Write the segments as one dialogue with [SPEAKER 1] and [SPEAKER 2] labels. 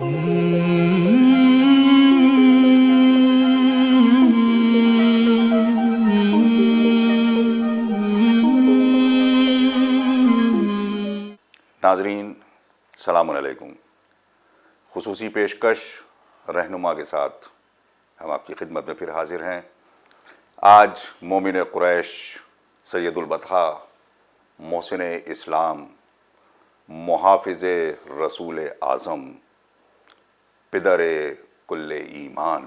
[SPEAKER 1] ناظرین السلام علیکم۔ خصوصی پیشکش رہنما کے ساتھ ہم آپ کی خدمت میں پھر حاضر ہیں۔ آج مومن قریش، سید البطحاء، محسن اسلام، محافظ رسول اعظم، پدر کل ایمان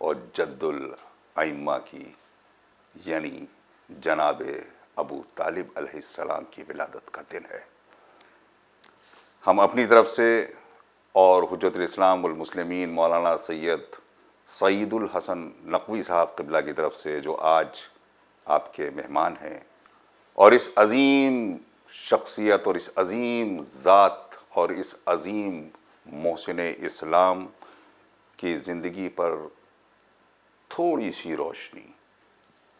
[SPEAKER 1] اور جد الائمہ کی یعنی جناب ابو طالب علیہ السلام کی ولادت کا دن ہے۔ ہم اپنی طرف سے اور حجت الاسلام والمسلمین مولانا سید سعید الحسن نقوی صاحب قبلہ کی طرف سے، جو آج آپ کے مہمان ہیں، اور اس عظیم شخصیت اور اس عظیم ذات اور اس عظیم محسن اسلام کی زندگی پر تھوڑی سی روشنی،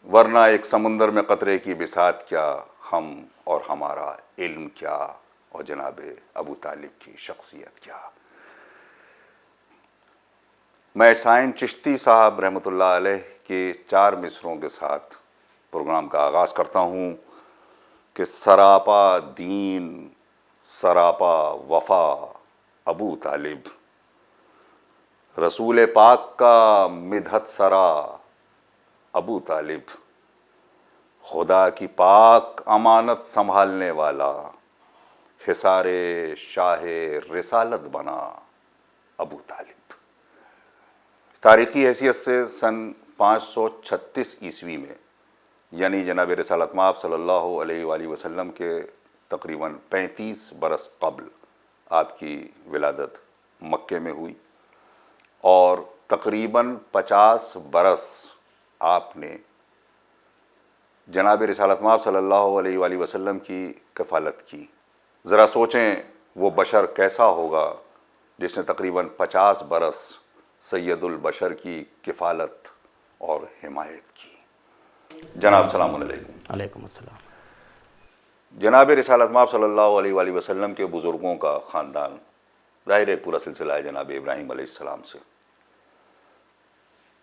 [SPEAKER 1] ورنہ ایک سمندر میں قطرے کی بساط کیا، ہم اور ہمارا علم کیا، اور جناب ابو طالب کی شخصیت کیا۔ میں حسین چشتی صاحب رحمۃ اللہ علیہ کے 4 مصروں کے ساتھ پروگرام کا آغاز کرتا ہوں کہ سراپا دین سراپا وفا ابو طالب، رسول پاک کا مدحت سرا ابو طالب، خدا کی پاک امانت سنبھالنے والا، حصار شاہ رسالت بنا ابو طالب۔ تاریخی حیثیت سے سن 536 عیسوی میں، یعنی جناب رسالت مآب صلی اللہ علیہ وآلہ وسلم کے تقریباً 35 برس قبل آپ کی ولادت مکے میں ہوئی، اور تقریباً 50 برس آپ نے جناب رسالت مآب صلی اللہ علیہ وآلہ وسلم کی کفالت کی۔ ذرا سوچیں وہ بشر کیسا ہوگا جس نے تقریباً 50 برس سید البشر کی کفالت اور حمایت کی۔ جناب السلام علیکم۔
[SPEAKER 2] علیکم السلام۔
[SPEAKER 1] جناب رسالت مآب صلی اللہ علیہ وآلہ وسلم کے بزرگوں کا خاندان ظاہر ہے پورا سلسلہ ہے جناب ابراہیم علیہ السلام سے۔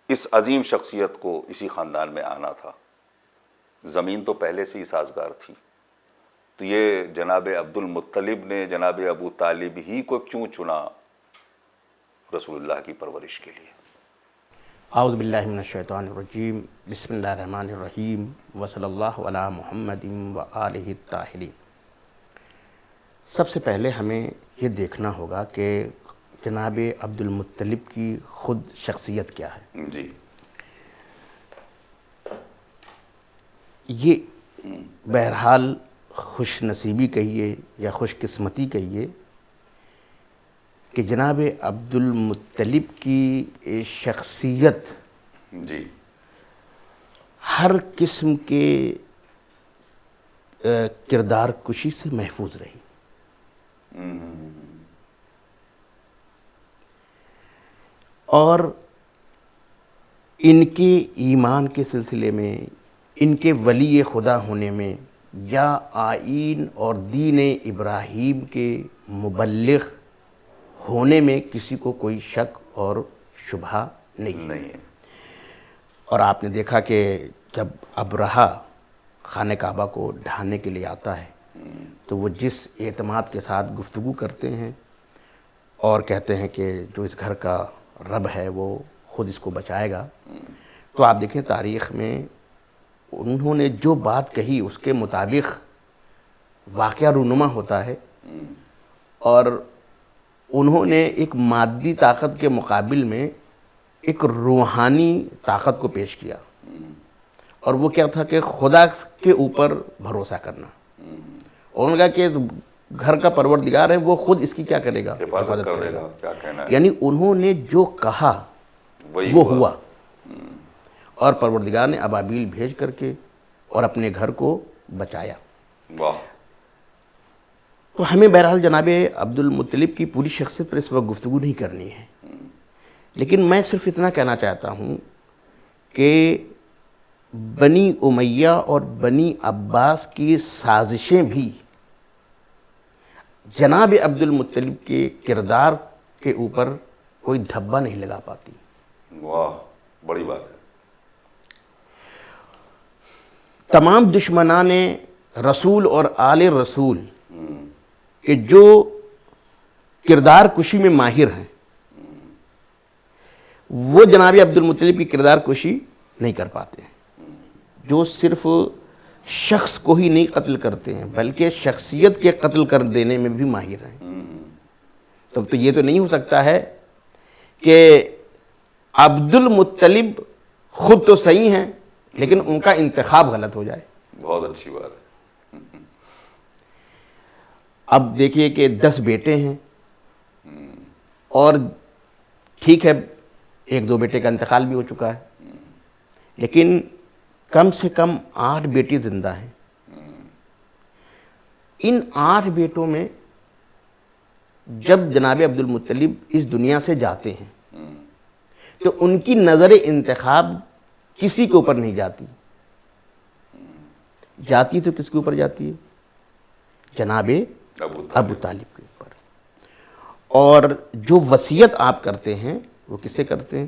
[SPEAKER 1] اس عظیم شخصیت کو اسی خاندان میں آنا تھا، زمین تو پہلے سے ہی سازگار تھی، تو یہ جناب عبد المطلب نے جناب ابو طالب ہی کو کیوں چنا رسول اللہ کی پرورش کے لیے؟
[SPEAKER 2] اعوذ باللہ من الشیطان الرجیم، بسم اللہ الرحمن الرحیم، وصلی اللہ علی محمد وآلہ الطاہرین۔ سب سے پہلے ہمیں یہ دیکھنا ہوگا کہ جناب عبد المطلب کی خود شخصیت کیا ہے۔
[SPEAKER 1] جی،
[SPEAKER 2] یہ بہرحال خوش نصیبی کہیے یا خوش قسمتی کہیے کہ جناب عبد المطلب کی شخصیت
[SPEAKER 1] جی،
[SPEAKER 2] ہر قسم کے کردار کشی سے محفوظ رہی۔ اور ان کے ایمان کے سلسلے میں، ان کے ولی خدا ہونے میں، یا آئین اور دین ابراہیم کے مبلغ ہونے میں کسی کو کوئی شک اور شبہ نہیں ہے۔ اور آپ نے دیکھا کہ جب ابرہہ خانہ کعبہ کو ڈھانے کے لیے آتا ہے تو وہ جس اعتماد کے ساتھ گفتگو کرتے ہیں اور کہتے ہیں کہ جو اس گھر کا رب ہے وہ خود اس کو بچائے گا، تو آپ دیکھیں تاریخ میں انہوں نے جو بات کہی اس کے مطابق واقعہ رونما ہوتا ہے، اور انہوں نے ایک مادی طاقت کے مقابل میں ایک روحانی طاقت کو پیش کیا، اور وہ کیا تھا کہ خدا کے اوپر بھروسہ کرنا۔ اور انہوں نے کہا کہ گھر کا پروردگار ہے، وہ خود اس کی کیا کرے گا؟
[SPEAKER 1] حفاظت کرے گا، کیا کہنا ہے۔
[SPEAKER 2] یعنی انہوں نے جو کہا وہ ہوا، اور پروردگار نے ابابیل بھیج کر کے اور اپنے گھر کو بچایا۔
[SPEAKER 1] واہ۔
[SPEAKER 2] تو ہمیں بہرحال جناب عبد المطلب کی پوری شخصیت پر اس وقت گفتگو نہیں کرنی ہے، لیکن میں صرف اتنا کہنا چاہتا ہوں کہ بنی امیہ اور بنی عباس کی سازشیں بھی جناب عبد المطلب کے کردار کے اوپر کوئی دھبا نہیں لگا پاتی۔
[SPEAKER 1] واہ، بڑی بات ہے۔
[SPEAKER 2] تمام دشمنان رسول اور آل رسول کہ جو کردار کشی میں ماہر ہیں، وہ جناب عبد المطلب کی کردار کشی نہیں کر پاتے ہیں۔ جو صرف شخص کو ہی نہیں قتل کرتے ہیں بلکہ شخصیت کے قتل کر دینے میں بھی ماہر ہیں۔ تب تو یہ تو نہیں ہو سکتا ہے کہ عبد المطلب خود تو صحیح ہیں لیکن ان کا انتخاب غلط ہو جائے۔
[SPEAKER 1] بہت اچھی بات ہے۔
[SPEAKER 2] اب دیکھیے کہ 10 بیٹے ہیں اور ٹھیک ہے 1-2 بیٹے کا انتقال بھی ہو چکا ہے، لیکن کم سے کم 8 بیٹی زندہ ہیں۔ ان 8 بیٹوں میں جب جناب عبد المطلب اس دنیا سے جاتے ہیں تو ان کی نظر انتخاب کسی کے اوپر نہیں جاتی، جاتی تو کس کے اوپر جاتی ہے؟ جناب ابو طالب کے اوپر۔ اور جو وصیت آپ کرتے ہیں وہ کس سے کرتے ہیں؟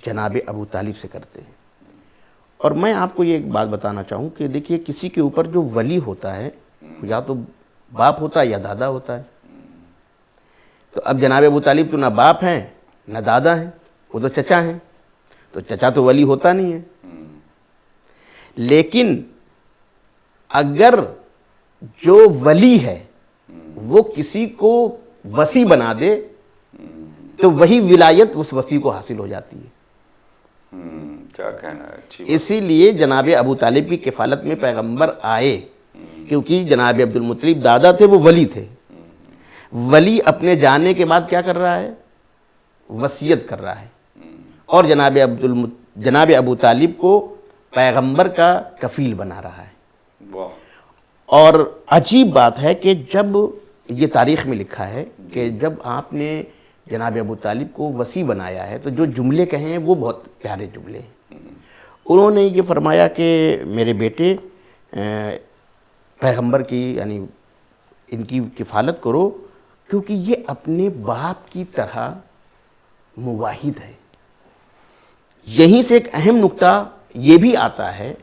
[SPEAKER 2] جناب ابو طالب سے کرتے ہیں۔ اور میں آپ کو یہ ایک بات بتانا چاہوں کہ دیکھیے کسی کے اوپر جو ولی ہوتا ہے یا تو باپ ہوتا ہے یا دادا ہوتا ہے۔ تو اب جناب ابو طالب تو نہ باپ ہیں نہ دادا ہیں، وہ تو چچا ہیں، تو چچا تو ولی ہوتا نہیں ہے۔ لیکن اگر جو ولی ہے وہ کسی کو وصی بنا دے تو وہی ولایت اس وصی کو حاصل ہو جاتی ہے۔
[SPEAKER 1] کیا کہنا ہے، اچھی
[SPEAKER 2] اسی لیے جناب ابو طالب کی کفالت میں پیغمبر آئے، کیونکہ جناب عبد المطلب دادا تھے، وہ ولی تھے۔ ولی اپنے جانے کے بعد کیا کر رہا ہے؟ وصیت کر رہا ہے، اور جناب ابو طالب کو پیغمبر کا کفیل بنا رہا ہے۔
[SPEAKER 1] واہ،
[SPEAKER 2] اور عجیب بات ہے کہ جب یہ تاریخ میں لکھا ہے کہ جب آپ نے جناب ابو طالب کو وصی بنایا ہے تو جو جملے کہے ہیں وہ بہت پیارے جملے ہیں۔ انہوں نے یہ فرمایا کہ میرے بیٹے پیغمبر کی یعنی ان کی کفالت کرو کیونکہ یہ اپنے باپ کی طرح مواحد ہے۔ یہیں سے ایک اہم نقطہ یہ بھی آتا ہے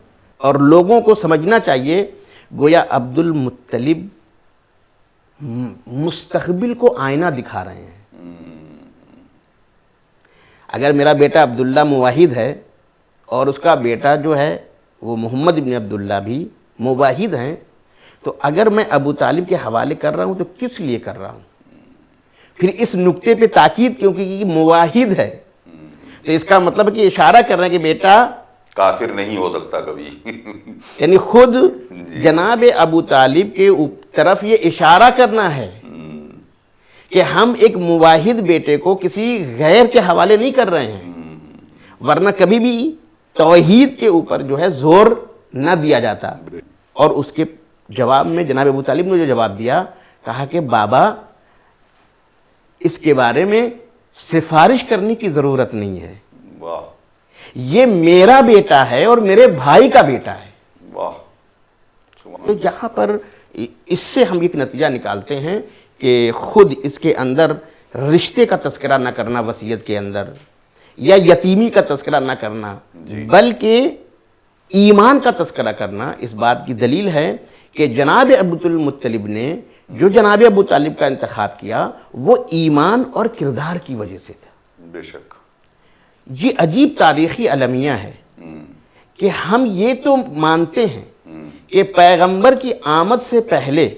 [SPEAKER 2] اور لوگوں کو سمجھنا چاہیے، گویا عبد المطلب مستقبل کو آئینہ دکھا رہے ہیں۔ اگر میرا بیٹا عبداللہ مواحد ہے اور اس کا بیٹا جو ہے وہ محمد ابن عبداللہ بھی مواحد ہیں، تو اگر میں ابو طالب کے حوالے کر رہا ہوں تو کس لیے کر رہا ہوں؟ پھر اس نقطے پہ تاکید کیونکہ یہ مواحد ہے، تو اس کا مطلب کہ اشارہ کر رہے ہیں کہ بیٹا
[SPEAKER 1] کافر نہیں ہو سکتا کبھی۔
[SPEAKER 2] یعنی خود جناب ابو طالب کے طرف یہ اشارہ کرنا ہے کہ ہم ایک مواحد بیٹے کو کسی غیر کے حوالے نہیں کر رہے ہیں، ورنہ کبھی بھی توحید کے اوپر جو ہے زور نہ دیا جاتا۔ اور اس کے جواب میں جناب ابو طالب نے جو جواب دیا، کہا کہ بابا اس کے بارے میں سفارش کرنے کی ضرورت نہیں ہے،
[SPEAKER 1] واہ
[SPEAKER 2] یہ میرا بیٹا ہے اور میرے بھائی کا بیٹا ہے۔
[SPEAKER 1] واہ،
[SPEAKER 2] تو یہاں پر اس سے ہم ایک نتیجہ نکالتے ہیں کہ خود اس کے اندر رشتے کا تذکرہ نہ کرنا وصیت کے اندر، یا یتیمی کا تذکرہ نہ کرنا، بلکہ ایمان کا تذکرہ کرنا اس بات کی دلیل ہے کہ جناب عبد المطلب نے جو جناب ابو طالب کا انتخاب کیا وہ ایمان اور کردار کی وجہ سے تھا۔
[SPEAKER 1] بے شک۔
[SPEAKER 2] یہ عجیب تاریخی المیہ ہے کہ ہم یہ تو مانتے ہیں کہ پیغمبر کی آمد سے پہلے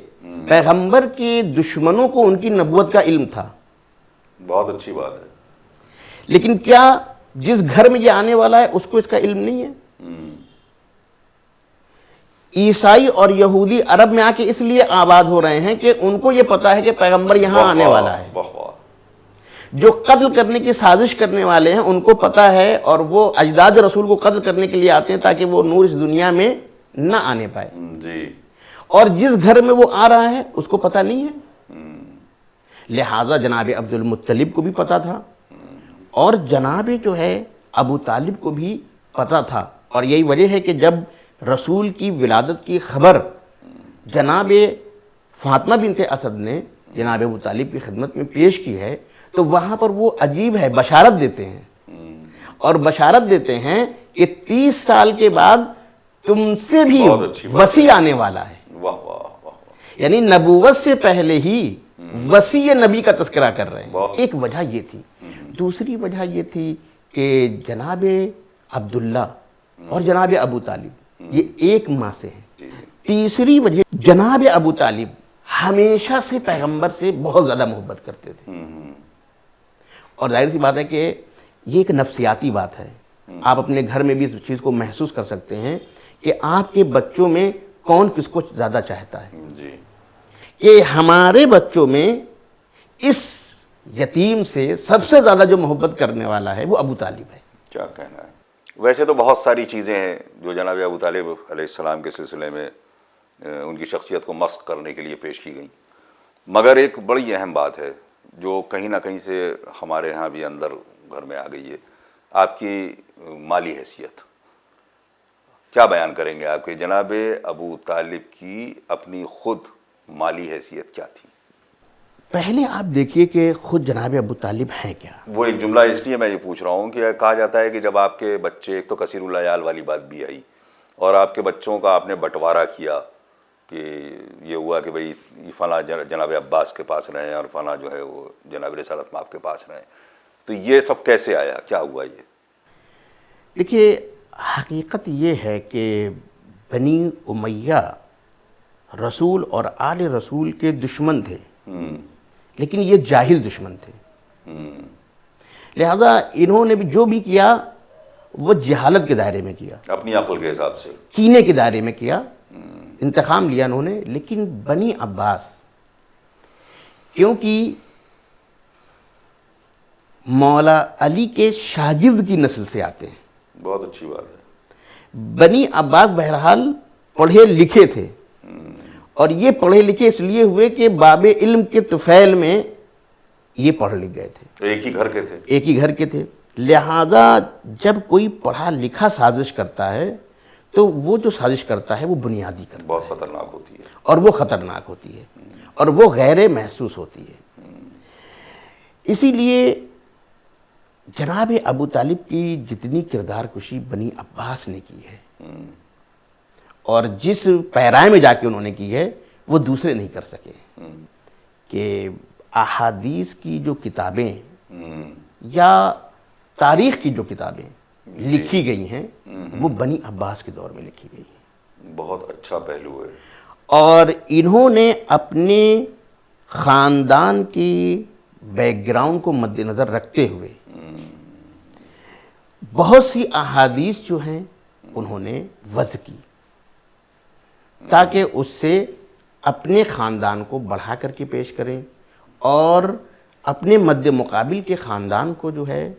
[SPEAKER 2] پیغمبر کے دشمنوں کو ان کی نبوت کا علم تھا،
[SPEAKER 1] بہت اچھی بات ہے۔
[SPEAKER 2] لیکن کیا جس گھر میں یہ آنے والا ہے اس کو اس کا علم نہیں ہے؟ عیسائی اور یہودی عرب میں آ کے اس لیے آباد ہو رہے ہیں کہ ان کو یہ پتا ہے کہ پیغمبر یہاں آنے والا ہے۔ جو قتل کرنے کی سازش کرنے والے ہیں ان کو پتا ہے، اور وہ اجداد رسول کو قتل کرنے کے لیے آتے ہیں تاکہ وہ نور اس دنیا میں نہ آنے پائے۔
[SPEAKER 1] جی،
[SPEAKER 2] اور جس گھر میں وہ آ رہا ہے اس کو پتا نہیں ہے، لہٰذا جناب عبد المطلب کو بھی پتا تھا اور جناب جو ہے ابو طالب کو بھی پتا تھا۔ اور یہی وجہ ہے کہ جب رسول کی ولادت کی خبر جناب فاطمہ بنت اسد نے جناب ابو طالب کی خدمت میں پیش کی ہے تو وہاں پر وہ عجیب ہے، بشارت دیتے ہیں، اور بشارت دیتے ہیں کہ 30 سال کے بعد تم سے بھی
[SPEAKER 1] بہت اچھی بات
[SPEAKER 2] وسیع آنے والا ہے.
[SPEAKER 1] واہ واہ واہ واہ.
[SPEAKER 2] یعنی نبوت سے پہلے ہی وسیع نبی کا تذکرہ کر رہے ہیں.
[SPEAKER 1] بہت.
[SPEAKER 2] ایک وجہ یہ تھی. دوسری وجہ یہ تھی کہ جناب عبداللہ اور جناب ابو طالب یہ ایک ماں سے ہیں. تیسری وجہ جناب ابو طالب ہمیشہ سے پیغمبر سے بہت زیادہ محبت کرتے تھے، اور ظاہر سی بات ہے کہ یہ ایک نفسیاتی بات ہے. آپ اپنے گھر میں بھی اس چیز کو محسوس کر سکتے ہیں کہ آپ کے بچوں میں کون کس کو زیادہ چاہتا ہے.
[SPEAKER 1] جی.
[SPEAKER 2] کہ ہمارے بچوں میں اس یتیم سے سب سے زیادہ جو محبت کرنے والا ہے وہ ابو طالب ہے.
[SPEAKER 1] کیا کہنا ہے. ویسے تو بہت ساری چیزیں ہیں جو جناب ابو طالب علیہ السلام کے سلسلے میں ان کی شخصیت کو مسخ کرنے کے لیے پیش کی گئیں، مگر ایک بڑی اہم بات ہے جو کہیں نہ کہیں سے ہمارے ہاں بھی اندر گھر میں آ گئی ہے، آپ کی مالی حیثیت. کیا بیان کریں گے آپ کے جناب ابو طالب کی اپنی خود مالی حیثیت کیا تھی؟
[SPEAKER 2] پہلے آپ دیکھیے کہ خود جناب ابو طالب ہیں کیا.
[SPEAKER 1] وہ ایک جملہ اس لیے میں یہ پوچھ رہا ہوں کہ کہا جاتا ہے کہ جب آپ کے بچے، ایک تو کثیر العیال والی بات بھی آئی، اور آپ کے بچوں کا آپ نے بٹوارا کیا کہ یہ ہوا کہ بھئی فلاں جناب عباس کے پاس رہیں اور فلاں جو ہے وہ جناب رسالت مآب کے پاس رہیں، تو یہ سب کیسے آیا، کیا ہوا یہ؟
[SPEAKER 2] دیکھیے حقیقت یہ ہے کہ بنی امیہ رسول اور آل رسول کے دشمن تھے، لیکن یہ جاہل دشمن تھے. لہذا انہوں نے بھی جو بھی کیا وہ جہالت کے دائرے میں کیا،
[SPEAKER 1] اپنی عقل کے حساب سے،
[SPEAKER 2] کینے کے دائرے میں کیا، انتقام لیا انہوں نے. لیکن بنی عباس کیونکہ مولا علی کے شاگرد کی نسل سے آتے ہیں،
[SPEAKER 1] بہت اچھی بات ہے.
[SPEAKER 2] بنی عباس بہرحال پڑھے لکھے تھے، اور یہ پڑھے لکھے اس لیے ہوئے کہ باب علم کے طفیل میں یہ پڑھ لکھ گئے تھے،
[SPEAKER 1] ایک ہی گھر کے تھے.
[SPEAKER 2] ایک ہی گھر کے تھے. لہذا جب کوئی پڑھا لکھا سازش کرتا ہے تو وہ جو سازش کرتا ہے وہ بنیادی کرتا ہے،
[SPEAKER 1] بہت خطرناک ہوتی ہے،
[SPEAKER 2] اور وہ خطرناک ہوتی ہے، اور وہ غیر محسوس ہوتی ہے. اسی لیے جناب ابو طالب کی جتنی کردار کشی بنی عباس نے کی ہے اور جس پیرائے میں جا کے انہوں نے کی ہے وہ دوسرے نہیں کر سکے. کہ احادیث کی جو کتابیں یا تاریخ کی جو کتابیں لکھی گئی ہیں وہ بنی عباس کے دور میں لکھی گئی ہیں.
[SPEAKER 1] بہت اچھا پہلو ہے.
[SPEAKER 2] اور انہوں نے اپنے خاندان کی بیک گراؤنڈ کو مد نظر رکھتے ہوئے بہت سی احادیث جو ہیں انہوں نے وضع کی تاکہ اس سے اپنے خاندان کو بڑھا کر کے پیش کریں، اور اپنے مد مقابل کے خاندان کو جو ہے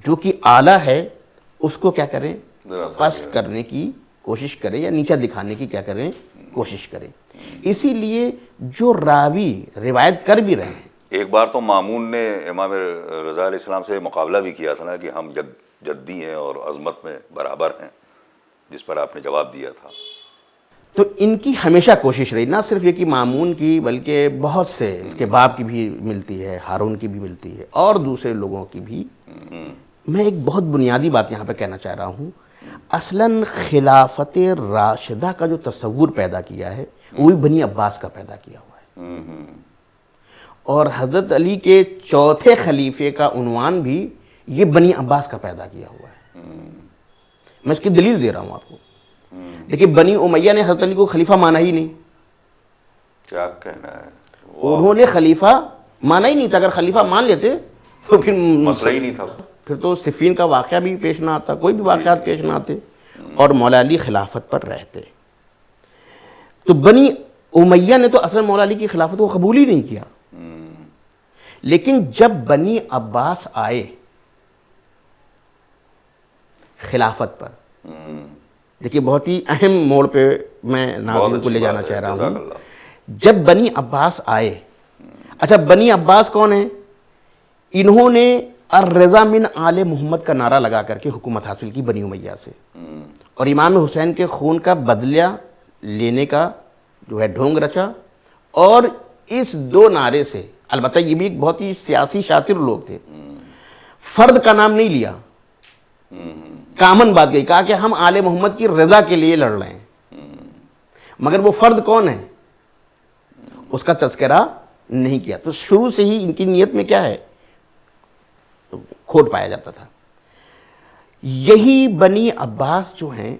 [SPEAKER 2] جو کہ اعلیٰ ہے اس کو کیا کریں، پس کرنے کی کوشش کریں یا نیچا دکھانے کی کیا کریں، کوشش کریں. اسی لیے جو راوی روایت کر بھی رہے ہیں،
[SPEAKER 1] ایک بار تو مامون نے امام رضا علیہ السلام سے مقابلہ بھی کیا تھا نا کہ ہم جدی ہیں اور عظمت میں برابر ہیں، جس پر آپ نے جواب دیا تھا.
[SPEAKER 2] تو ان کی ہمیشہ کوشش رہی، نہ صرف یہ کہ مامون کی بلکہ بہت سے، اس کے باپ کی بھی ملتی ہے، ہارون کی بھی ملتی ہے، اور دوسرے لوگوں کی بھی. میں ایک بہت بنیادی بات یہاں پہ کہنا چاہ رہا ہوں. اصلاً خلافت راشدہ کا جو تصور پیدا کیا ہے وہ بھی بنی عباس کا پیدا کیا ہوا ہے، اور حضرت علی کے چوتھے خلیفے کا عنوان بھی یہ بنی عباس کا پیدا کیا ہوا ہے. میں اس کی دلیل دے رہا ہوں آپ کو. لیکن بنی امیہ نے حضرت علی کو خلیفہ مانا ہی نہیں.
[SPEAKER 1] کیا کہنا ہے.
[SPEAKER 2] انہوں نے خلیفہ مانا ہی نہیں تھا. اگر خلیفہ مان لیتے تو پھر
[SPEAKER 1] مسئلہ ہی نہیں تھا،
[SPEAKER 2] پھر تو صفین کا واقعہ بھی پیش نہ آتا، کوئی بھی واقعات پیش نہ آتے، اور مولا علی خلافت پر رہتے. تو بنی امیہ نے تو اصلا مولا علی کی خلافت کو قبول ہی نہیں کیا. لیکن جب بنی عباس آئے خلافت پر، دیکھیے بہت ہی اہم موڑ پہ میں ناظرین کو لے جانا چاہ رہا ہوں. جب بنی عباس آئے، اچھا بنی عباس کون ہیں؟ انہوں نے الرضا من آل محمد کا نعرہ لگا کر کے حکومت حاصل کی بنی امیہ سے، اور امام حسین کے خون کا بدلہ لینے کا جو ہے ڈھونگ رچا، اور اس دو نعرے سے البتہ یہ بھی ایک بہت ہی سیاسی شاطر لوگ تھے، فرد کا نام نہیں لیا، کامن بات کہی، کہا کہ ہم آل محمد کی رضا کے لیے لڑ رہے ہیں، مگر وہ فرد کون ہے اس کا تذکرہ نہیں کیا۔ تو شروع سے ہی ان کی نیت میں کیا ہے، کھوٹ پایا جاتا تھا۔ یہی بنی عباس جو ہیں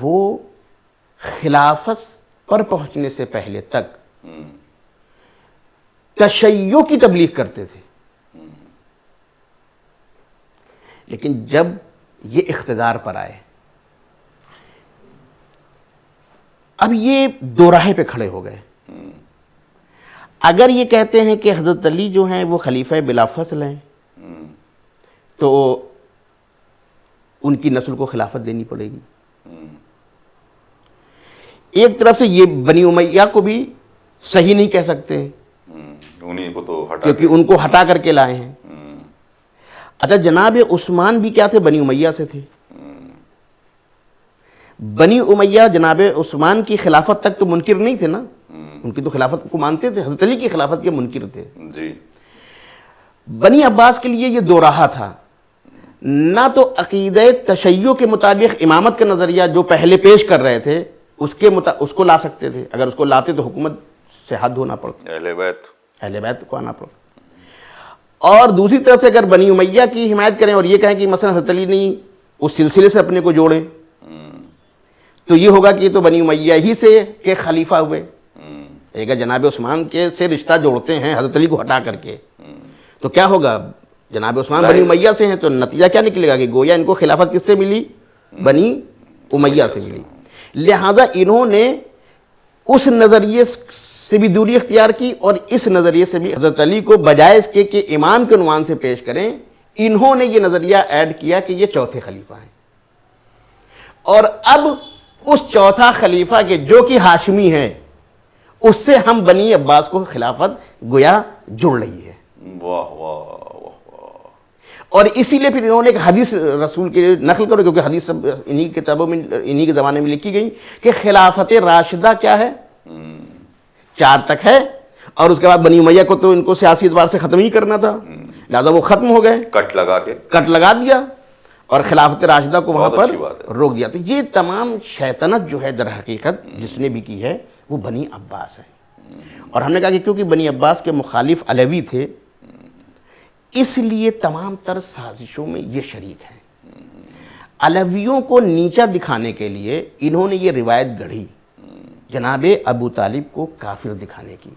[SPEAKER 2] وہ خلافت پر پہنچنے سے پہلے تک تشیع کی تبلیغ کرتے تھے، لیکن جب یہ اقتدار پر آئے اب یہ دو راہے پہ کھڑے ہو گئے۔ اگر یہ کہتے ہیں کہ حضرت علی جو ہیں وہ خلیفہ بلا فصل ہیں تو ان کی نسل کو خلافت دینی پڑے گی۔ ایک طرف سے یہ بنی امیہ کو بھی صحیح نہیں کہہ سکتے ہیں
[SPEAKER 1] انہیں کو تو ہٹا
[SPEAKER 2] کیونکہ ان کو ہٹا کر کے لائے ہیں۔ اچھا جناب عثمان بھی کیا تھے، بنی امیہ سے تھے۔ بنی امیہ جناب عثمان کی خلافت تک تو منکر نہیں تھے نا، ان کی تو خلافت کو مانتے تھے، حضرت علی کی خلافت کے منکر تھے۔
[SPEAKER 1] جی
[SPEAKER 2] بنی عباس کے لیے یہ دو راہ تھا، نہ تو عقیدہ تشیع کے مطابق امامت کا نظریہ جو پہلے پیش کر رہے تھے اس کو لا سکتے تھے، اگر اس کو لاتے تو حکومت سے حد ہونا پڑتا، اہل بیت کو آنا پڑتا، اور دوسری طرف سے اگر بنی امیہ کی حمایت کریں اور یہ کہیں کہ مثلا حضرت علی نے اس سلسلے سے اپنے کو جوڑیں تو یہ ہوگا کہ یہ تو بنی امیہ ہی سے کہ خلیفہ ہوئے، اگر جناب عثمان کے سے رشتہ جوڑتے ہیں حضرت علی کو ہٹا کر کے تو کیا ہوگا، جناب عثمان بنی امیہ سے ہیں تو نتیجہ کیا نکلے گا کہ گویا ان کو خلافت کس سے ملی، بنی امیہ سے ملی۔ لہذا انہوں نے اس نظریے سے بھی دوری اختیار کی اور اس نظریے سے بھی حضرت علی کو بجائے اس کے کہ امام کے عنوان سے پیش کریں، انہوں نے یہ نظریہ ایڈ کیا کہ یہ چوتھے خلیفہ ہیں، اور اب اس چوتھا خلیفہ کے جو کہ ہاشمی ہے اس سے ہم بنی عباس کو خلافت گویا جڑ رہی ہے۔
[SPEAKER 1] واہ واہ
[SPEAKER 2] اور اسی لیے پھر انہوں نے ایک حدیث رسول کے نقل کرو، کیونکہ حدیث سب انہی کی کتابوں میں انہی کے زمانے میں لکھی گئی کہ خلافت راشدہ کیا ہے، 4 تک ہے، اور اس کے بعد بنی امیہ کو تو ان کو سیاسی اعتبار سے ختم ہی کرنا تھا، لہذا وہ ختم ہو گئے، کٹ لگا دیا اور خلافت راشدہ کو وہاں پر روک دیا۔ تو یہ تمام شیطنت جو ہے در حقیقت جس نے بھی کی ہے وہ بنی عباس ہے، اور ہم نے کہا کہ کیونکہ بنی عباس کے مخالف علوی تھے اس لیے تمام تر سازشوں میں یہ شریک ہیں۔ علویوں کو نیچا دکھانے کے لیے انہوں نے یہ روایت گڑھی جناب ابو طالب کو کافر دکھانے کی،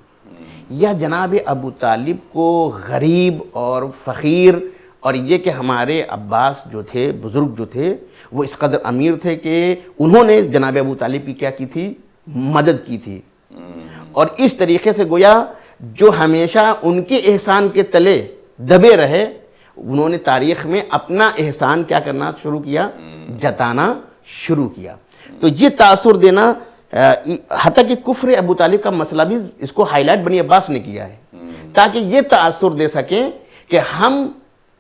[SPEAKER 2] یا جناب ابو طالب کو غریب اور فقیر، اور یہ کہ ہمارے عباس جو تھے بزرگ جو تھے وہ اس قدر امیر تھے کہ انہوں نے جناب ابو طالب کی کیا کی تھی، مدد کی تھی، اور اس طریقے سے گویا جو ہمیشہ ان کے احسان کے تلے دبے رہے انہوں نے تاریخ میں اپنا احسان کیا کرنا شروع کیا، جتانا شروع کیا۔ تو یہ تاثر دینا، حتیٰ کہ کفر ابو طالب کا مسئلہ بھی اس کو ہائی لائٹ بنی عباس نے کیا ہے تاکہ یہ تاثر دے سکیں کہ ہم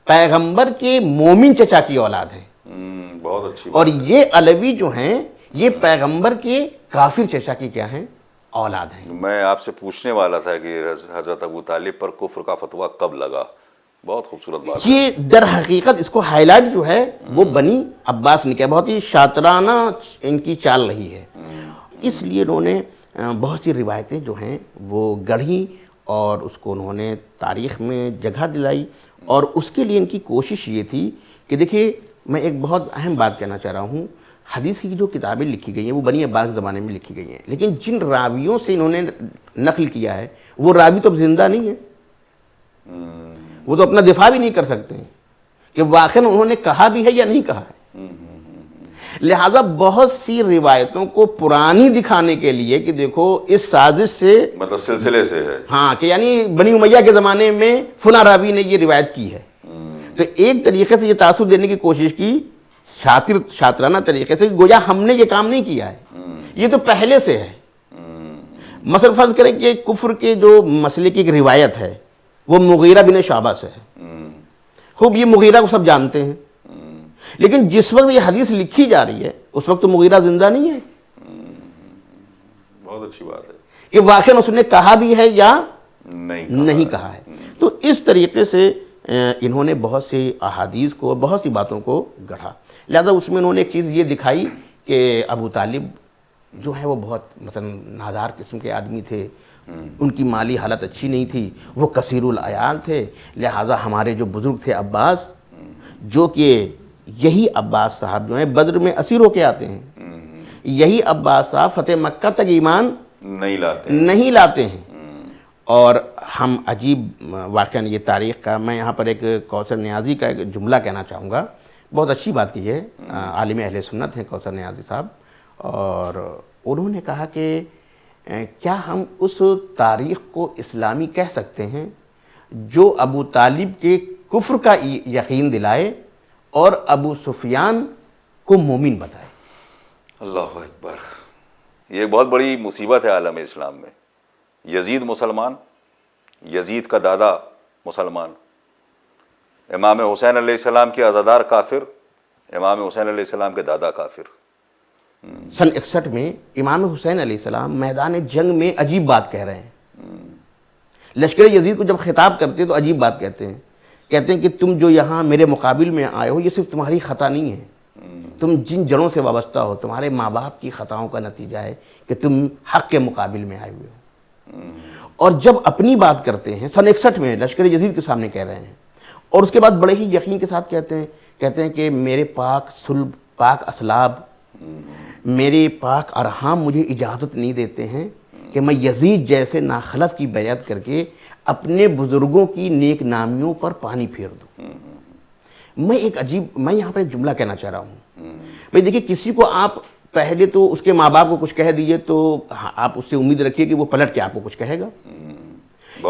[SPEAKER 2] پیغمبر کے مومن چچا کی اولاد ہیں،
[SPEAKER 1] بہت اچھی،
[SPEAKER 2] اور یہ علوی جو ہیں یہ پیغمبر کے کافر چچا کی کیا ہیں، اولاد ہیں۔
[SPEAKER 1] میں آپ سے پوچھنے والا تھا کہ حضرت ابو طالب پر کفر کا فتویٰ کب لگا، بہت خوبصورت بات ہے۔
[SPEAKER 2] یہ در حقیقت اس کو ہائی لائٹ جو ہے وہ بنی عباس نے کیا، بہت ہی شاطرانہ ان کی چال رہی ہے، اس لیے انہوں نے بہت سی روایتیں جو ہیں وہ گڑھیں اور اس کو انہوں نے تاریخ میں جگہ دلائی، اور اس کے لیے ان کی کوشش یہ تھی کہ دیکھیے میں ایک بہت اہم بات کہنا چاہ رہا ہوں، حدیث کی جو کتابیں لکھی گئی ہیں وہ بنی عباس کے زمانے میں لکھی گئی ہیں، لیکن جن راویوں سے انہوں نے نقل کیا ہے وہ راوی تو اب زندہ نہیں ہے، وہ تو اپنا دفاع بھی نہیں کر سکتے ہیں کہ واقعاً انہوں نے کہا بھی ہے یا نہیں کہا ہے، لہذا بہت سی روایتوں کو پرانی دکھانے کے لیے کہ دیکھو اس سازش سے
[SPEAKER 1] مطلب سلسلے سے ہے،
[SPEAKER 2] ہاں کہ یعنی بنی امیہ کے زمانے میں فلاں راوی نے یہ روایت کی ہے، تو ایک طریقے سے یہ تاثر دینے کی کوشش کی شاطرانہ طریقے سے، گویا ہم نے یہ کام نہیں کیا ہے، یہ تو پہلے سے ہے۔ مثلا فرض کریں کہ کفر کے جو مسئلے کی ایک روایت ہے وہ مغیرہ بن شعبہ سے ہے، خوب یہ مغیرہ کو سب جانتے ہیں، لیکن جس وقت یہ حدیث لکھی جا رہی ہے اس وقت تو مغیرہ زندہ نہیں ہے،
[SPEAKER 1] بہت اچھی بات ہے،
[SPEAKER 2] کہ واقعاً اس نے کہا بھی ہے یا نہیں کہا ہے۔ تو اس طریقے سے انہوں نے بہت سے احادیث کو، بہت سی باتوں کو گڑھا، لہذا اس میں انہوں نے ایک چیز یہ دکھائی کہ ابو طالب جو ہے وہ بہت مثلا نادار قسم کے آدمی تھے، ان کی مالی حالت اچھی نہیں تھی، وہ کثیر العیال تھے، لہٰذا ہمارے جو بزرگ تھے عباس، جو کہ یہی عباس صاحب جو ہیں بدر میں اسیر ہو کے آتے ہیں، یہی عباس صاحب فتح مکہ تک ایمان نہیں لاتے ہیں۔ اور ہم عجیب واقعاً یہ تاریخ کا، میں یہاں پر ایک کوثر نیازی کا ایک جملہ کہنا چاہوں گا، بہت اچھی بات کی ہے، عالم اہل سنت ہیں کوثر نیازی صاحب، اور انہوں نے کہا کہ کیا ہم اس تاریخ کو اسلامی کہہ سکتے ہیں جو ابو طالب کے کفر کا یقین دلائے اور ابو سفیان کو مومن بتائے؟
[SPEAKER 1] اللہ اکبر، یہ ایک بہت بڑی مصیبت ہے عالم اسلام میں۔ یزید مسلمان، یزید کا دادا مسلمان، امام حسین علیہ السلام کے عزادار کافر، امام حسین علیہ السلام کے دادا کافر۔
[SPEAKER 2] سن 61 میں امام حسین علیہ السلام میدان جنگ میں عجیب بات کہہ رہے ہیں، لشکر یزید کو جب خطاب کرتے ہیں تو عجیب بات کہتے ہیں کہ تم جو یہاں میرے مقابل میں آئے ہو یہ صرف تمہاری خطا نہیں ہے، تم جن جڑوں سے وابستہ ہو، تمہارے ماں باپ کی خطاؤں کا نتیجہ ہے کہ تم حق کے مقابل میں آئے ہوئے ہو۔ اور جب اپنی بات کرتے ہیں سن 61 میں لشکر یزید کے سامنے کہہ رہے ہیں، اور اس کے بعد بڑے ہی یقین کے ساتھ کہتے ہیں کہ میرے پاک صلب، پاک اسلاب، میرے پاک ارحام مجھے اجازت نہیں دیتے ہیں کہ میں یزید جیسے ناخلف کی بیعت کر کے اپنے بزرگوں کی نیک نامیوں پر پانی پھیر دوں۔ میں یہاں پر ایک جملہ کہنا چاہ رہا ہوں، بھئی دیکھیں، کسی کو آپ پہلے تو اس کے ماں باپ کو کچھ کہہ دیجئے تو آپ اس سے امید رکھیے کہ وہ پلٹ کے آپ کو کچھ کہے گا۔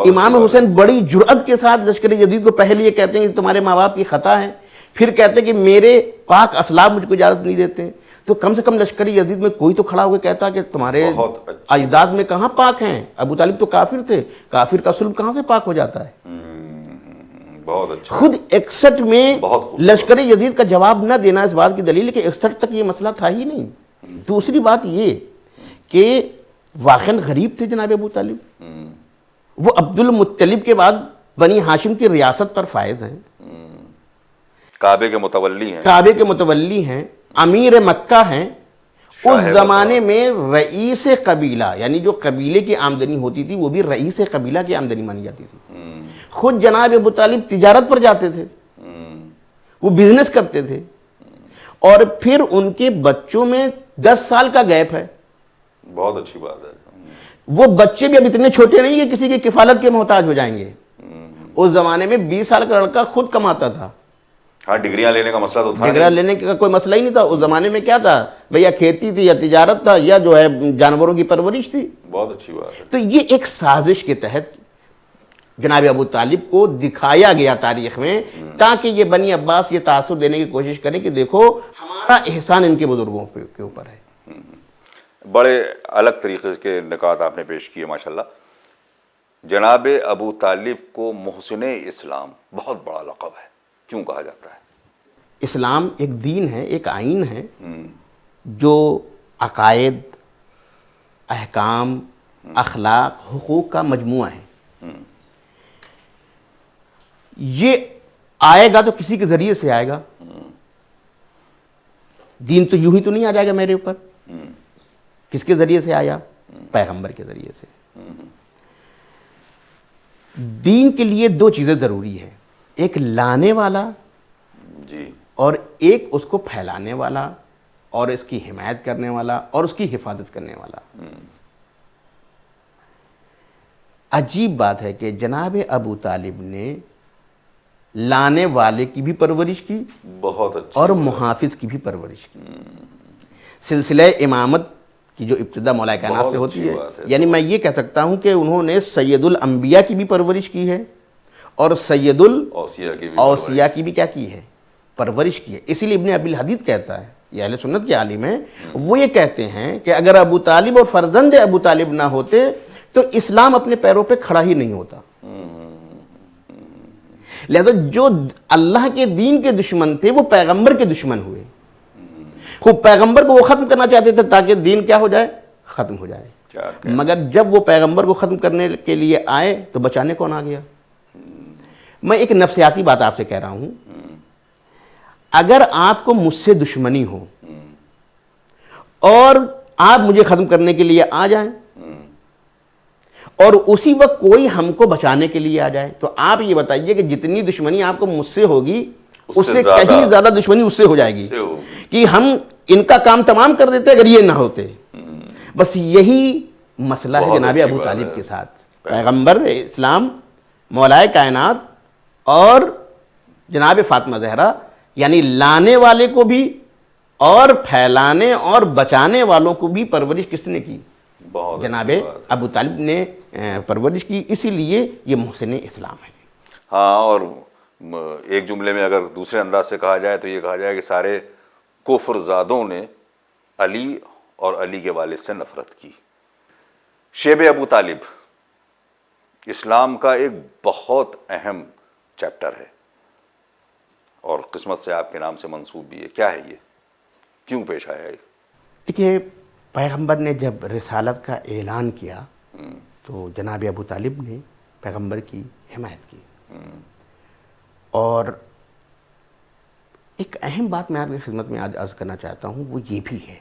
[SPEAKER 2] امام حسین بڑی جرأت کے ساتھ لشکر یزید کو پہلے یہ کہتے ہیں کہ تمہارے ماں باپ کی خطا ہے، پھر کہتے ہیں کہ میرے پاک اسلاف مجھ کو اجازت نہیں دیتے ہیں۔ تو کم سے کم لشکر یزید میں کوئی تو کھڑا ہو کے کہتا کہ تمہارے اجداد میں کہاں پاک ہیں، ابو طالب تو کافر تھے، کافر کا صلب کہاں سے پاک ہو جاتا ہے؟
[SPEAKER 1] بہت اچھا۔
[SPEAKER 2] خود 61 میں لشکر یزید کا جواب نہ دینا اس بات کی دلیل ہے کہ 61 تک یہ مسئلہ تھا ہی نہیں۔ دوسری بات یہ کہ واقعاً غریب تھے جناب ابو طالب، وہ عبد المطلب کے بعد بنی ہاشم کی ریاست پر فائز ہیں،
[SPEAKER 1] کعبے کے متولی ہیں،
[SPEAKER 2] امیر مکہ ہیں، اس زمانے میں رئیس قبیلہ، یعنی جو قبیلے کی آمدنی ہوتی تھی وہ بھی رئیس قبیلہ کی آمدنی مانی جاتی تھی۔ خود جناب ابو طالب تجارت پر جاتے تھے، وہ بزنس کرتے تھے، اور پھر ان کے بچوں میں 10 سال کا گیپ ہے۔
[SPEAKER 1] بہت اچھی بات ہے۔
[SPEAKER 2] وہ بچے بھی اب اتنے چھوٹے نہیں کہ کسی کی کفالت کے محتاج ہو جائیں گے۔ اس زمانے میں 20 سال کا لڑکا خود کماتا تھا۔
[SPEAKER 1] ہاں، ڈگریاں لینے کا مسئلہ تو تھا،
[SPEAKER 2] ڈگریاں لینے کا کوئی مسئلہ ہی نہیں تھا۔ اس زمانے میں کیا تھا بھیا، کھیتی تھی یا تجارت تھا یا جو ہے جانوروں کی پرورش تھی۔
[SPEAKER 1] بہت اچھی بات ہے۔
[SPEAKER 2] تو یہ ایک سازش کے تحت جناب ابو طالب کو دکھایا گیا تاریخ میں، تاکہ یہ بنی عباس یہ تاثر دینے کی کوشش کریں کہ دیکھو ہمارا احسان ان کے بزرگوں کے اوپر ہے۔
[SPEAKER 1] بڑے الگ طریقے کے نکات آپ نے پیش کیے ماشاءاللہ۔ جناب ابو طالب کو محسن اسلام بہت بڑا لقب ہے، کیوں کہا جاتا ہے؟
[SPEAKER 2] اسلام ایک دین ہے، ایک آئین ہے جو عقائد، احکام، اخلاق، حقوق کا مجموعہ ہے۔ یہ آئے گا تو کسی کے ذریعے سے آئے گا، دین تو یوں ہی تو نہیں آ جائے گا میرے اوپر۔ کس کے ذریعے سے آیا؟ پیغمبر کے ذریعے سے۔ دین کے لیے 2 چیزیں ضروری ہیں، ایک لانے والا
[SPEAKER 1] جی،
[SPEAKER 2] اور ایک اس کو پھیلانے والا، اور اس کی حمایت کرنے والا اور اس کی حفاظت کرنے والا۔ عجیب بات ہے کہ جناب ابو طالب نے لانے والے کی بھی پرورش کی
[SPEAKER 1] بہت اچھا،
[SPEAKER 2] اور محافظ کی بھی پرورش کی۔ سلسلہ امامت کی جو ابتدا مولا کائنات سے ہوتی ہے، یعنی میں یہ کہہ سکتا ہوں کہ انہوں نے سید الانبیاء کی بھی پرورش کی ہے اور سید الاوصیاء کی بھی کیا کی ہے؟ پرورش کی ہے۔ اسی لیے ابن ابی الحدید کہتا ہے، یہ اہل سنت کے عالم ہیں، وہ یہ کہتے ہیں کہ اگر ابو طالب اور فرزند ابو طالب نہ ہوتے تو اسلام اپنے پیروں پہ کھڑا ہی نہیں ہوتا۔ لہذا جو اللہ کے دین کے دشمن تھے وہ پیغمبر کے دشمن ہوئے۔ خوب پیغمبر کو وہ ختم کرنا چاہتے تھے تاکہ دین کیا ہو جائے؟ ختم ہو جائے۔
[SPEAKER 1] کیا
[SPEAKER 2] مگر جب وہ پیغمبر کو ختم کرنے کے لیے آئے تو بچانے کون آ گیا؟ میں ایک نفسیاتی بات آپ سے کہہ رہا ہوں، اگر آپ کو مجھ سے دشمنی ہو اور آپ مجھے ختم کرنے کے لیے آ جائیں اور اسی وقت کوئی ہم کو بچانے کے لیے آ جائے، تو آپ یہ بتائیے کہ جتنی دشمنی آپ کو مجھ سے ہوگی اس سے کہیں زیادہ دشمنی اس سے ہو جائے گی کہ ہم ان کا کام تمام کر دیتے اگر یہ نہ ہوتے۔ بس یہی مسئلہ ہے جناب ابو طالب کے ساتھ، پیغمبر اسلام، مولائے کائنات اور جناب فاطمہ زہرا، یعنی لانے والے کو بھی اور پھیلانے اور بچانے والوں کو بھی پرورش کس نے کی؟ جناب ابو طالب نے پرورش کی، اسی لیے یہ محسن اسلام ہے۔
[SPEAKER 1] ہاں، اور ایک جملے میں اگر دوسرے انداز سے کہا جائے تو یہ کہا جائے کہ سارے کفر زادوں نے علی اور علی کے والد سے نفرت کی۔ شیب ابو طالب اسلام کا ایک بہت اہم چیپٹر ہے اور قسمت سے آپ کے نام سے منسوب بھی ہے۔ کیا ہے یہ؟ کیوں پیش آیا ہے؟
[SPEAKER 2] دیکھیے، پیغمبر نے جب رسالت کا اعلان کیا تو جناب ابو طالب نے پیغمبر کی حمایت کی، اور ایک اہم بات میں آپ کی خدمت میں آج عرض کرنا چاہتا ہوں، وہ یہ بھی ہے،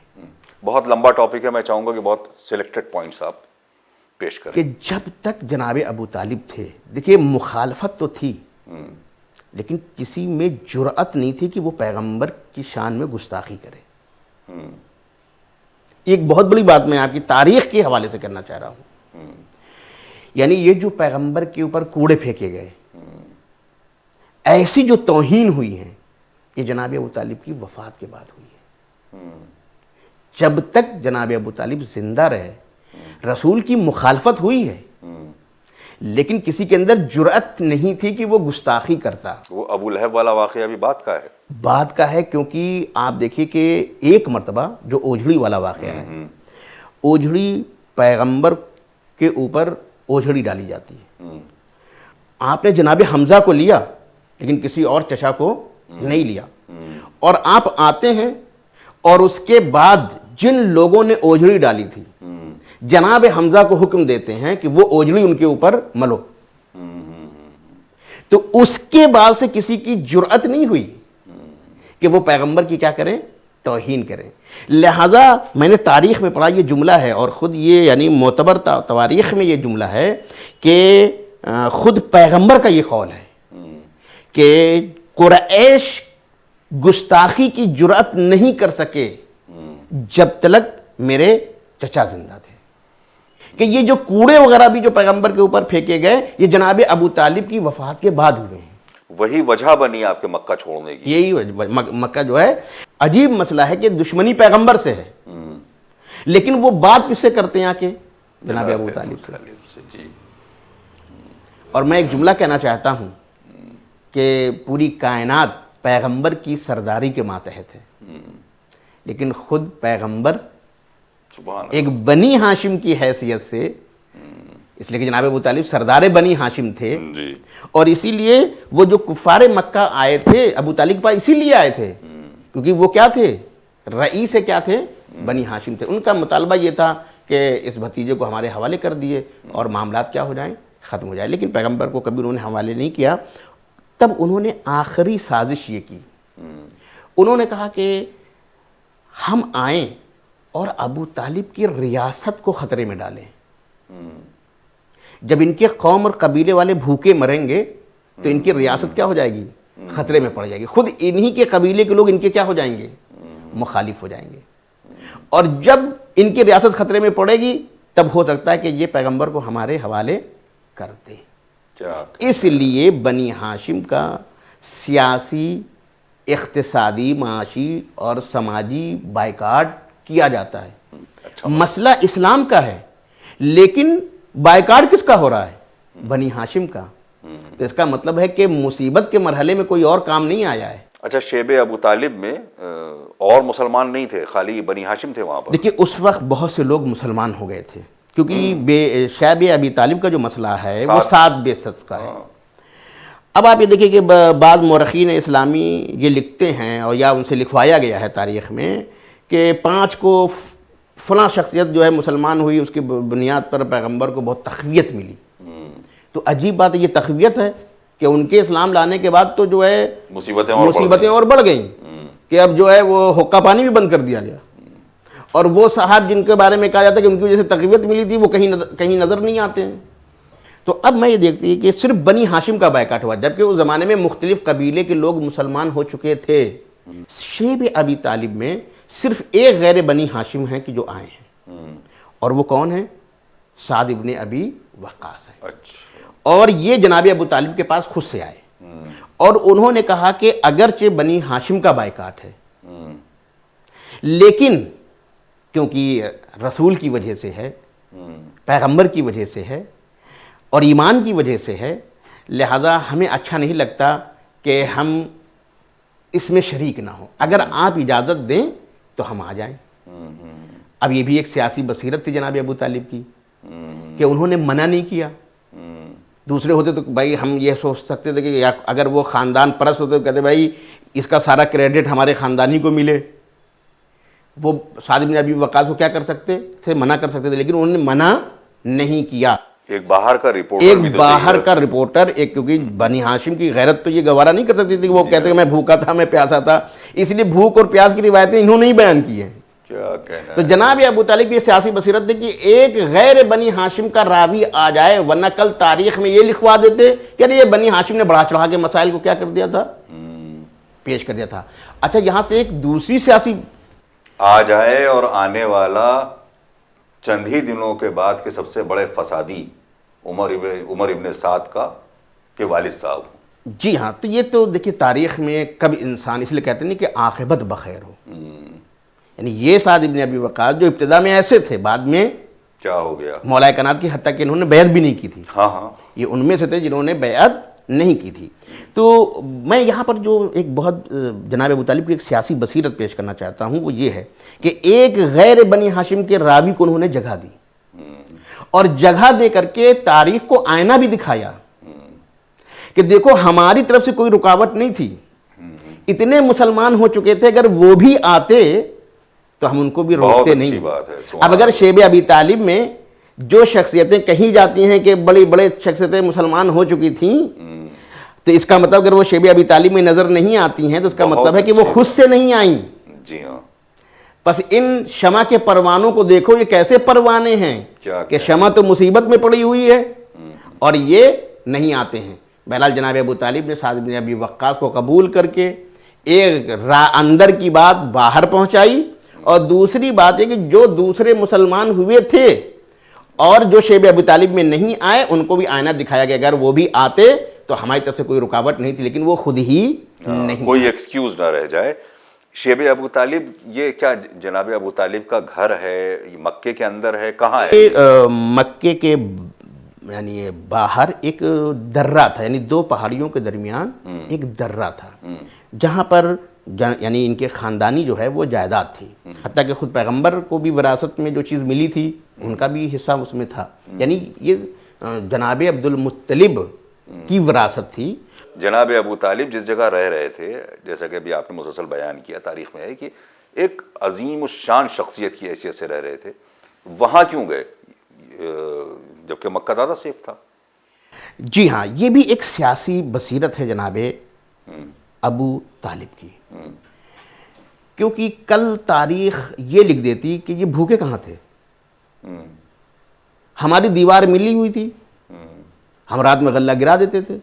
[SPEAKER 1] بہت لمبا ٹاپک ہے، میں چاہوں گا کہ بہت سلیکٹڈ پوائنٹس آپ پیش کریں۔
[SPEAKER 2] کہ جب تک جناب ابو طالب تھے، دیکھیے مخالفت تو تھی لیکن کسی میں جرأت نہیں تھی کہ وہ پیغمبر کی شان میں گستاخی کرے۔ ایک بہت بڑی بات میں آپ کی تاریخ کے حوالے سے کرنا چاہ رہا ہوں، یعنی یہ جو پیغمبر کے اوپر کوڑے پھینکے گئے، ایسی جو توہین ہوئی ہیں، یہ جناب ابو طالب کی وفات کے بعد ہوئی ہے۔ جب تک جناب ابو طالب زندہ رہے رسول کی مخالفت ہوئی ہے لیکن کسی کے اندر جرأت نہیں تھی کہ وہ گستاخی کرتا۔
[SPEAKER 1] وہ ابو لہب والا واقعہ بھی بات کا ہے،
[SPEAKER 2] بات کا ہے، کیونکہ آپ دیکھیے کہ ایک مرتبہ جو اوجھڑی والا واقعہ ہے، اوجھڑی پیغمبر کے اوپر اوجھڑی ڈالی جاتی ہے، آپ نے جناب حمزہ کو لیا لیکن کسی اور چچا کو نہیں لیا، اور آپ آتے ہیں اور اس کے بعد جن لوگوں نے اوجھڑی ڈالی تھی جناب حمزہ کو حکم دیتے ہیں کہ وہ اوجھڑی ان کے اوپر ملو، تو اس کے بعد سے کسی کی جرأت نہیں ہوئی کہ وہ پیغمبر کی کیا کریں؟ توہین کریں۔ لہذا میں نے تاریخ میں پڑھا، یہ جملہ ہے اور خود یہ یعنی معتبر تواریخ میں یہ جملہ ہے کہ خود پیغمبر کا یہ قول ہے کہ قریش گستاخی کی جرأت نہیں کر سکے جب تک میرے چچا زندہ تھے، کہ یہ جو کوڑے وغیرہ بھی جو پیغمبر کے اوپر پھینکے گئے یہ جناب ابو طالب کی وفات کے بعد ہوئے ہیں۔
[SPEAKER 1] وہی وجہ بنی آپ کے مکہ چھوڑنے کی۔
[SPEAKER 2] یہی مکہ جو ہے، عجیب مسئلہ ہے کہ دشمنی پیغمبر سے ہے لیکن وہ بات کس سے کرتے ہیں آکے؟ جناب ابو طالب سے۔
[SPEAKER 1] جی،
[SPEAKER 2] اور میں ایک جملہ کہنا چاہتا ہوں کہ پوری کائنات پیغمبر کی سرداری کے ماتحت ہے، لیکن خود پیغمبر
[SPEAKER 1] سبحان
[SPEAKER 2] ایک بنی ہاشم کی حیثیت سے، اس لیے کہ جناب ابو طالب سردار بنی ہاشم تھے،
[SPEAKER 1] جی،
[SPEAKER 2] اور اسی لیے وہ جو کفار مکہ آئے تھے ابو طالب کے پاس اسی لیے آئے تھے کیونکہ وہ کیا تھے؟ رئیس کیا تھے؟ بنی ہاشم تھے۔ ان کا مطالبہ یہ تھا کہ اس بھتیجے کو ہمارے حوالے کر دیے اور معاملات کیا ہو جائیں؟ ختم ہو جائے، لیکن پیغمبر کو کبھی انہوں نے حوالے نہیں کیا۔ تب انہوں نے آخری سازش یہ کی، انہوں نے کہا کہ ہم آئیں اور ابو طالب کی ریاست کو خطرے میں ڈالیں، جب ان کے قوم اور قبیلے والے بھوکے مریں گے تو ان کی ریاست کیا ہو جائے گی؟ خطرے میں پڑ جائے گی، خود انہی کے قبیلے کے لوگ ان کے کیا ہو جائیں گے؟ مخالف ہو جائیں گے، اور جب ان کی ریاست خطرے میں پڑے گی تب ہو سکتا ہے کہ یہ پیغمبر کو ہمارے حوالے کر دیں۔ اس لیے بنی ہاشم کا سیاسی، اقتصادی، معاشی اور سماجی بائیکاٹ کیا جاتا ہے۔ مسئلہ اسلام کا ہے لیکن بائیکاٹ کس کا ہو رہا ہے؟ بنی ہاشم کا۔ تو اس کا مطلب ہے کہ مصیبت کے مرحلے میں کوئی اور کام نہیں آیا ہے۔
[SPEAKER 1] اچھا، شیب ابو طالب میں اور مسلمان نہیں تھے، خالی بنی ہاشم تھے وہاں پر؟
[SPEAKER 2] دیکھیے اس وقت بہت سے لوگ مسلمان ہو گئے تھے کیونکہ شیب ابی طالب کا جو مسئلہ ہے وہ 7 بعثت کا ہے۔ اب آپ یہ دیکھیں کہ بعض مورخین اسلامی یہ لکھتے ہیں اور یا ان سے لکھوایا گیا ہے تاریخ میں کہ 5 کو فلاں شخصیت جو ہے مسلمان ہوئی، اس کی بنیاد پر پیغمبر کو بہت تقویت ملی. تو عجیب بات ہے، یہ تقویت ہے کہ ان کے اسلام لانے کے بعد تو جو ہے مصیبتیں اور بڑھ گئیں کہ اب جو ہے وہ حقہ پانی بھی بند کر دیا گیا. اور وہ صاحب جن کے بارے میں کہا جاتا ہے کہ ان کی وجہ سے تقویت ملی تھی، وہ کہیں نظر نہیں آتے ہیں. تو اب میں یہ دیکھتی ہوں کہ صرف بنی ہاشم کا بائیکاٹ ہوا، جبکہ اس زمانے میں مختلف قبیلے کے لوگ مسلمان ہو چکے تھے. شیب ابی طالب میں صرف ایک غیر بنی ہاشم ہیں کہ جو آئے ہیں، اور وہ کون ہیں؟ سعد ابن ابی وقاص ہیں. اور یہ جناب ابو طالب کے پاس خود سے آئے اور انہوں نے کہا کہ اگرچہ بنی ہاشم کا بائیکاٹ ہے، لیکن کیونکہ رسول کی وجہ سے ہے، پیغمبر کی وجہ سے ہے اور ایمان کی وجہ سے ہے، لہذا ہمیں اچھا نہیں لگتا کہ ہم اس میں شریک نہ ہوں. اگر آپ اجازت دیں تو ہم آ جائیں. اب یہ بھی ایک سیاسی بصیرت تھی جناب ابو طالب کی کہ انہوں نے منع نہیں کیا. دوسرے ہوتے تو بھائی ہم یہ سوچ سکتے تھے کہ اگر وہ خاندان پرست ہوتے تو کہتے بھائی اس کا سارا کریڈٹ ہمارے خاندانی کو ملے. وہ سعد بن ابی وقاص کو کیا کر سکتے تھے؟ منع کر سکتے تھے، لیکن انہوں نے منع نہیں کیا.
[SPEAKER 1] ایک باہر کا رپورٹر
[SPEAKER 2] کیونکہ بنی ہاشم کی غیرت تو یہ گوارا نہیں کر سکتی تھی کہ وہ کہتے کہ میں بھوکا تھا، میں پیاسا تھا، اس لیے بھوک اور پیاس کی روایتیں انہوں نے ہی بیان کی ہیں. تو جناب ابو طالب یہ سیاسی بصیرت تھی کہ ایک غیر بنی ہاشم کا راوی آ جائے، ورنہ کل تاریخ میں یہ لکھوا دیتے کہ یہ بنی ہاشم نے بڑھا چڑھا کے مسائل کو کیا کر دیا تھا، پیش کر دیا تھا. اچھا یہاں سے ایک دوسری سیاسی
[SPEAKER 1] آ جائے اور آنے والا چند ہی دنوں کے بعد کے سب سے بڑے فسادی عمر ابن سعد کا کے والد صاحب.
[SPEAKER 2] جی ہاں، تو یہ تو دیکھیے تاریخ میں کب انسان، اس لیے کہتے ہیں کہ عاقبت بخیر ہو. یعنی یہ سعد ابن ابی وقاص جو ابتدا میں ایسے تھے، بعد میں
[SPEAKER 1] کیا ہو گیا،
[SPEAKER 2] مولا کائنات کی حتیٰ کہ انہوں نے بیعت بھی نہیں کی تھی.
[SPEAKER 1] ہاں
[SPEAKER 2] یہ ان میں سے تھے جنہوں نے بیعت نہیں کی تھی. تو میں یہاں پر جو ایک بہت جناب ابو طالب کی ایک سیاسی بصیرت پیش کرنا چاہتا ہوں وہ یہ ہے کہ ایک غیر بنی ہاشم کے راوی کو انہوں نے جگہ دی اور جگہ دے کر کے تاریخ کو آئینہ بھی دکھایا کہ دیکھو ہماری طرف سے کوئی رکاوٹ نہیں تھی، اتنے مسلمان ہو چکے تھے، اگر وہ بھی آتے تو ہم ان کو بھی روکتے نہیں. اب اگر شیب ابی طالب میں جو شخصیتیں کہیں جاتی ہیں کہ بڑی بڑے شخصیتیں مسلمان ہو چکی تھیں، تو اس کا مطلب اگر وہ شیب ابی طالب میں نظر نہیں آتی ہیں تو اس کا مطلب ہے کہ وہ خود سے نہیں آئیں.
[SPEAKER 1] جی ہاں.
[SPEAKER 2] بس ان شمع کے پروانوں کو دیکھو، یہ کیسے پروانے ہیں کہ شمع تو مصیبت میں پڑی ہوئی ہے اور یہ نہیں آتے ہیں. بہرحال جناب ابو طالب نے سعد بن ابی وقاص کو قبول کر کے ایک اندر کی بات باہر پہنچائی، اور دوسری بات ہے کہ جو دوسرے مسلمان ہوئے تھے اور جو شیب ابو طالب میں نہیں آئے ان کو بھی آئینہ دکھایا گیا، اگر وہ بھی آتے تو ہماری طرف سے کوئی رکاوٹ نہیں تھی، لیکن وہ خود ہی نہیں،
[SPEAKER 1] کوئی ایکسکیوز نہ رہ جائے. شیب ابو طالب یہ کیا جناب ابو طالب کا گھر ہے، یہ مکے کے اندر ہے، کہاں ہے؟
[SPEAKER 2] مکے کے یعنی باہر ایک درہ تھا، یعنی دو پہاڑیوں کے درمیان ایک درہ تھا جہاں پر یعنی ان کے خاندانی جو ہے وہ جائیداد تھی. حتیٰ کہ خود پیغمبر کو بھی وراثت میں جو چیز ملی تھی ان کا بھی حصہ اس میں تھا. یعنی یہ جناب عبد المطلب کی وراثت تھی.
[SPEAKER 1] جناب ابو طالب جس جگہ رہ رہے تھے، جیسا کہ ابھی آپ نے مسلسل بیان کیا تاریخ میں ہے کہ ایک عظیم الشان شخصیت کی حیثیت سے رہ رہے تھے، وہاں کیوں گئے جبکہ مکہ زیادہ سیف تھا؟
[SPEAKER 2] جی ہاں، یہ بھی ایک سیاسی بصیرت ہے جناب ابو طالب کی، کیونکہ کل تاریخ یہ لکھ دیتی کہ یہ بھوکے کہاں تھے. ہماری دیوار ملی ہوئی تھی، ہم رات میں غلہ گرا دیتے تھے.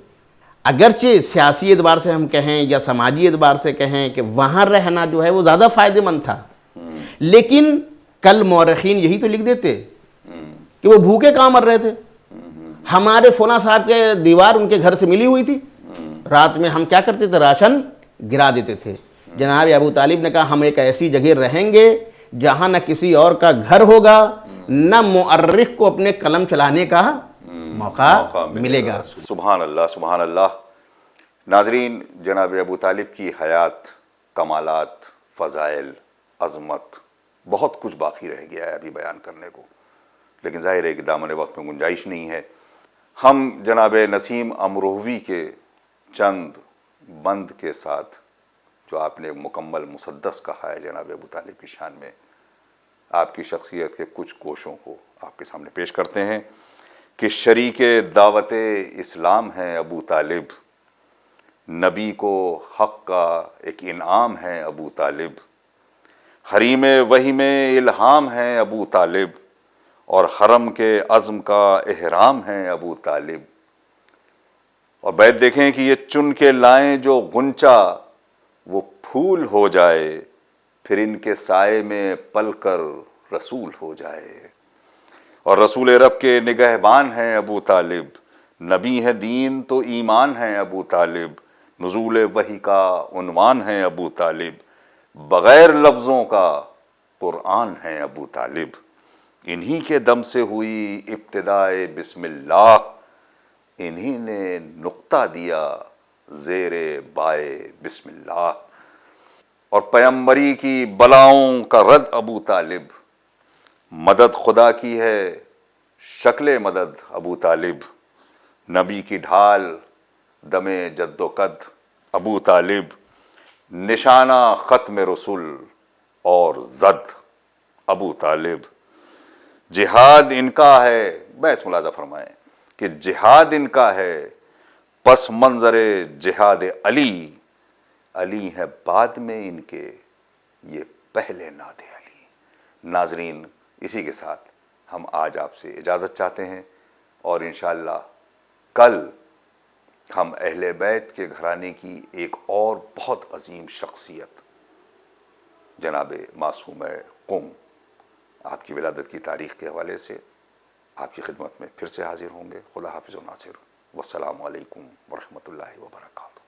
[SPEAKER 2] اگرچہ سیاسی اعتبار سے ہم کہیں یا سماجی اعتبار سے کہیں کہ وہاں رہنا جو ہے وہ زیادہ فائدہ مند تھا، لیکن کل مورخین یہی تو لکھ دیتے کہ وہ بھوکے کہاں مر رہے تھے. ہمارے فلاں صاحب کے دیوار ان کے گھر سے ملی ہوئی تھی، رات میں ہم کیا کرتے تھے، راشن گرا دیتے تھے. جناب ابو طالب نے کہا ہم ایک ایسی جگہ رہیں گے جہاں نہ کسی اور کا گھر ہوگا، نہ مؤرخ کو اپنے قلم چلانے کا موقع ملے گا.
[SPEAKER 1] سبحان اللہ، سبحان اللہ. ناظرین، جناب ابو طالب کی حیات، کمالات، فضائل، عظمت، بہت کچھ باقی رہ گیا ہے ابھی بیان کرنے کو، لیکن ظاہر ہے کہ دامن وقت میں گنجائش نہیں ہے. ہم جناب نسیم امروہوی کے چند بند کے ساتھ جو آپ نے مکمل مسدس کہا ہے جناب ابو طالب کی شان میں، آپ کی شخصیت کے کچھ گوشوں کو آپ کے سامنے پیش کرتے ہیں کہ شریک دعوت اسلام ہیں ابو طالب، نبی کو حق کا ایک انعام ہے ابو طالب، حریم وحی میں الہام ہے ابو طالب، اور حرم کے عزم کا احرام ہے ابو طالب۔ اور بیت دیکھیں کہ یہ چن کے لائیں جو غنچہ وہ پھول ہو جائے، پھر ان کے سائے میں پل کر رسول ہو جائے۔ اور رسول رب کے نگہبان ہیں ابو طالب، نبی ہے دین تو ایمان ہے ابو طالب، نزول وحی کا عنوان ہے ابو طالب، بغیر لفظوں کا قرآن ہے ابو طالب، انہی کے دم سے ہوئی ابتدائے بسم اللہ، انہی نے نقطہ دیا زیر بائے بسم اللہ۔ اور پیمبری کی بلاؤں کا رد ابو طالب، مدد خدا کی ہے شکل مدد ابو طالب، نبی کی ڈھال دم جد و قد ابو طالب، نشانہ ختم رسول اور زد ابو طالب۔ جہاد ان کا ہے، بحث ملاحظہ فرمائیں کہ جہاد ان کا ہے، پس منظر جہاد علی، علی ہے بعد میں ان کے یہ پہلے ناد علی۔ ناظرین، اسی کے ساتھ ہم آج آپ سے اجازت چاہتے ہیں، اور انشاءاللہ کل ہم اہل بیت کے گھرانے کی ایک اور بہت عظیم شخصیت جناب معصوم قم، آپ کی ولادت کی تاریخ کے حوالے سے آپ کی خدمت میں پھر سے حاضر ہوں گے۔ خدا حافظ و ناصر، والسلام علیکم ورحمۃ اللہ وبرکاتہ۔